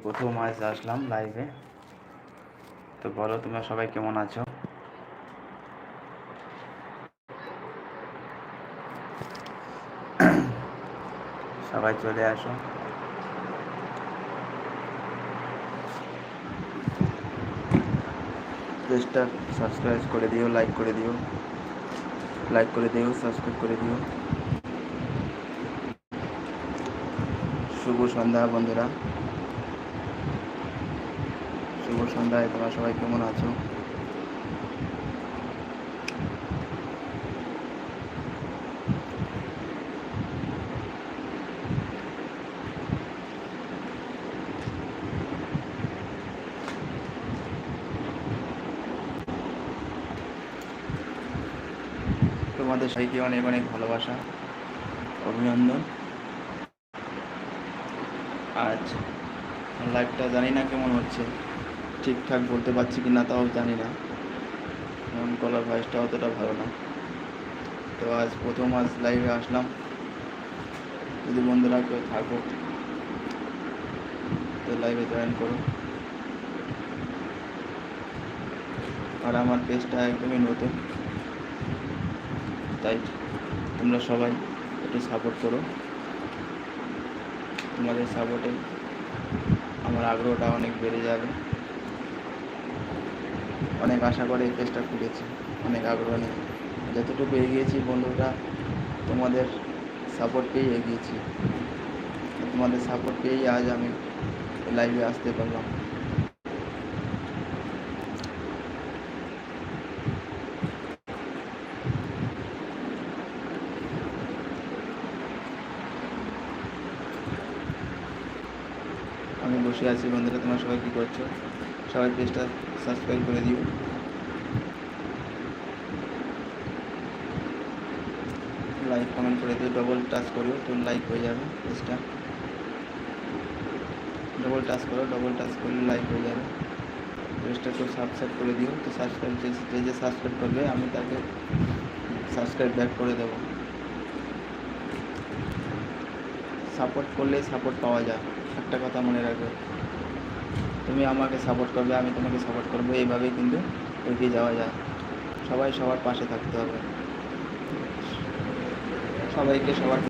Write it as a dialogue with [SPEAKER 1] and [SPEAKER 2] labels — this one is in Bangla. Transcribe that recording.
[SPEAKER 1] প্রথম আজ আসলাম লাইভে। তো বলো তোমরা সবাই কেমন আছো? সবাই চলে আসো। পেজটা সাবস্ক্রাইব করে দিও, লাইক করে দিও, সাবস্ক্রাইব করে দিও। শুভ সন্ধ্যা বন্ধুরা, শুভ সন্ধ্যায়। তোমরা সবাই কেমন আছো? তোমাদের সবাইকে অনেক অনেক ভালোবাসা, অভিনন্দন। আজ লাইভটা জানি না কেমন হচ্ছে, ঠিকঠাক বলতে পারছি কি না তাও জানি না, কারণ গলার ভয়েসটা অতটা ভালো না। তো আজ প্রথম লাইভে আসলাম। যদি বন্ধুরা কেউ থাকো তো লাইভে জয়েন করো। আর আমার পেজটা একদমই নতুন, তাই তোমরা সবাই একটু সাপোর্ট করো। তোমাদের সাপোর্টে আমার আগ্রহটা অনেক বেড়ে যাবে। অনেক আশা করে এই পেজটা খুলেছি, অনেক আগ্রহ নিয়ে। যতটুকু এগিয়েছি বন্ধুরা, তোমাদের সাপোর্ট পেয়েই এগিয়েছি। তোমাদের সাপোর্ট পেয়েই আজ আমি লাইভে আসতে পারলাম। আমি বসে আছি বন্ধুরা, তোমরা সবাই কী করছো? সবাই পেজটা সাবস্ক্রাইব করে দিও, লাইক কমেন্ট করে দিও। ডবল টাচ করিও তো লাইক হয়ে যাবে পেজটা। ডবল টাচ করো, ডবল টাচ করলে লাইক হয়ে যাবে। পেজটা তো সাবস্ক্রাইব করে দিও। তো সাবস্ক্রাইব যে সাবস্ক্রাইব করবে আমি তাকে সাবস্ক্রাইব ব্যাক করে দেবো। সাপোর্ট করলেই সাপোর্ট পাওয়া যায়, একটা কথা মনে রাখবে। তুমি আমাকে সাপোর্ট করবে, আমি তোমাকে সাপোর্ট করবো, এইভাবেই কিন্তু এগিয়ে যাওয়া যায়। সবাই সবার পাশে থাকতে হবে, সবাইকে সবার